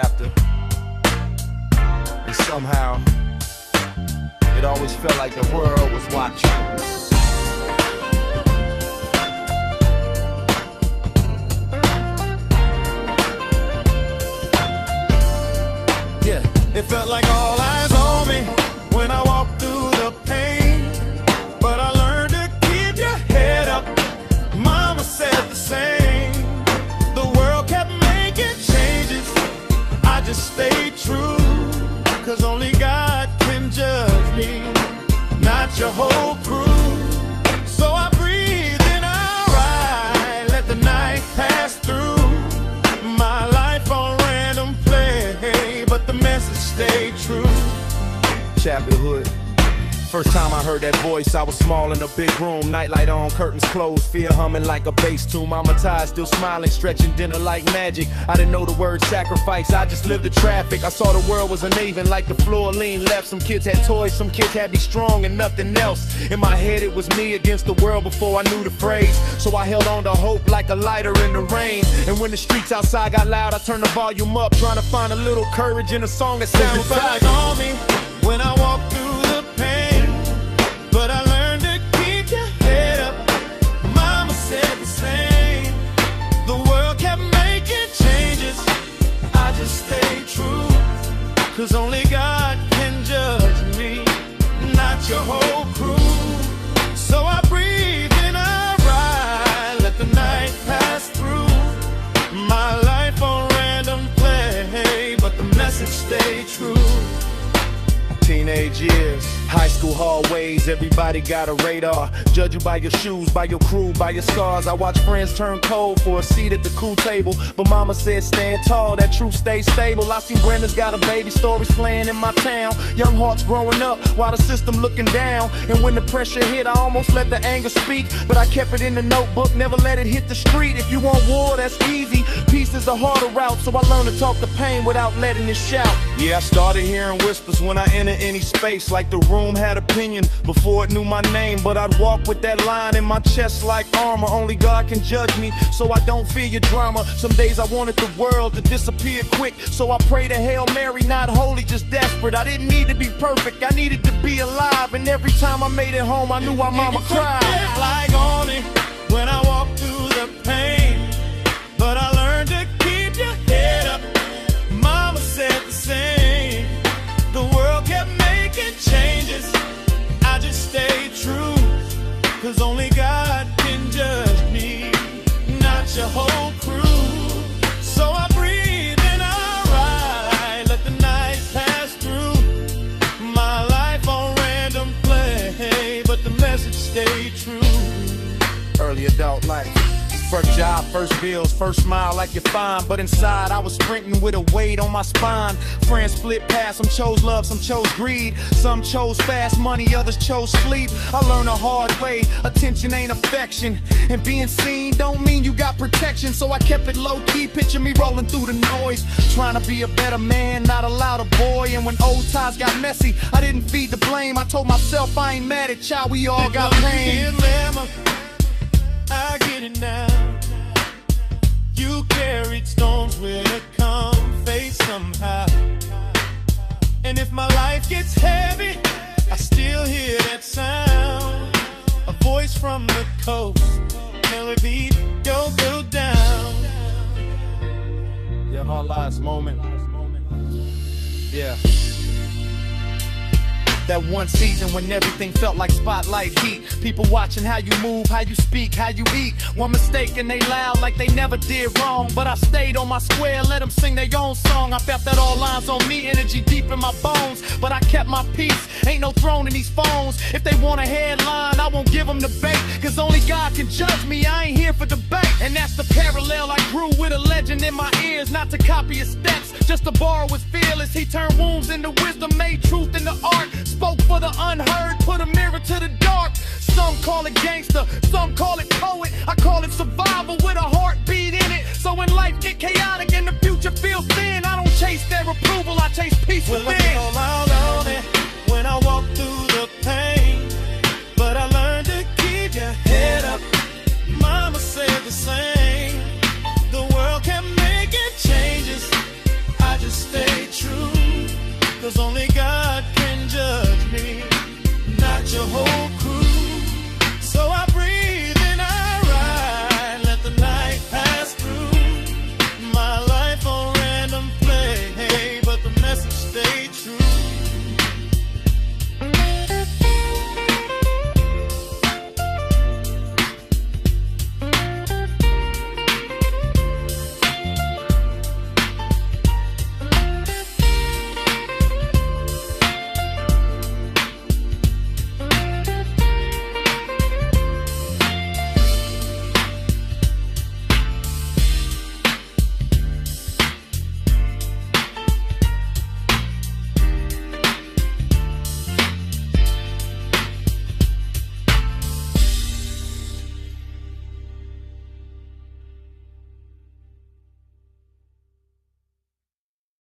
After, and somehow it always felt like the world was watching. Yeah, it felt like all eyes on me when I walked through the pain, but I learned to keep your head up. Mama said the same. The world kept making changes, I just stayed true, 'cause only God can judge me, not your whole crew. So I breathe and I ride, let the night pass through. My life on random play, but the message stayed true. Childhood. First time I heard that voice, I was small in a big room. Nightlight on, curtains closed, fear humming like a bass tune. Mama tired, still smiling, stretching dinner like magic. I didn't know the word sacrifice, I just lived the traffic. I saw the world was uneven like the floor leaned left. Some kids had toys, some kids had me strong and nothing else. In my head it was me against the world before I knew the phrase. So I held on to hope like a lighter in the rain. And when the streets outside got loud, I turned the volume up, trying to find a little courage in a song that sounds like on me when I walk through the pain, but I learned to keep your head up. Mama said the same. The world kept making changes, I just stayed true, 'cause only God can judge me, not your whole crew. So I breathe and I ride, let the night pass through. My life on random play, but the message stayed true. Teenage years, high school hallways, everybody got a radar. Judge you by your shoes, by your crew, by your scars. I watch friends turn cold for a seat at the cool table, but mama said stand tall, that truth stays stable. I seen Brenda's got a baby, stories playing in my town. Young hearts growing up while the system looking down. And when the pressure hit, I almost let the anger speak, but I kept it in the notebook, never let it hit the street. If you want war, that's easy. Peace is the harder route, so I learned to talk the pain without letting it shout. Yeah, I started hearing whispers when I entered any space, like the room had opinion before it knew my name. But I'd walk with that line in my chest like armor. Only God can judge me, so I don't fear your drama. Some days I wanted the world to disappear quick, so I prayed a Hail Mary, not holy, just desperate. I didn't need to be perfect, I needed to be alive. And every time I made it home, I knew my mama cried. Like on it when I walk through the pain, but I learned to keep your head up. Mama said the same. The world kept making changes, I just stayed true, 'cause only God can judge me, not your whole crew. So I breathe and I ride, let the night pass through. My life on random play, but the message stayed true. Early adult life, first job, first bills, first smile like you're fine. But inside I was sprinting with a weight on my spine. Friends split past, some chose love, some chose greed. Some chose fast money, others chose sleep. I learned the hard way, attention ain't affection, and being seen don't mean you got protection. So I kept it low key, picture me rolling through the noise, trying to be a better man, not a louder boy. And when old ties got messy, I didn't feed the blame. I told myself I ain't mad at y'all, we all got pain. I get it now. You carried storms with a calm face somehow. And if my life gets heavy, I still hear that sound. A voice from the coast, melody, go down. Yeah, our last moment. Yeah. That one season when everything felt like spotlight heat. People watching how you move, how you speak, how you eat. One mistake and they loud like they never did wrong. But I stayed on my square, let them sing their own song. I felt that all lines on me, energy deep in my bones. But I kept my peace, ain't no throne in these phones. If they want a headline, I won't give them the bait, 'cause only God can judge me, I ain't here for debate. And that's the parallel, I grew with a legend in my ears. Not to copy his steps, just to borrow his fearless. He turned wounds into wisdom, made truth into art. Spoke for the unheard, put a mirror to the dark. Some call it gangster, some call it poet. I call it survival with a heartbeat in it. So when life get chaotic and the future feels thin, I don't chase their approval, I chase peace within. within. All out on it when I walk through the pain, but I learned to keep your head up. Mama said the same. The world kept making changes, I just 'cause only God can judge me, not your whole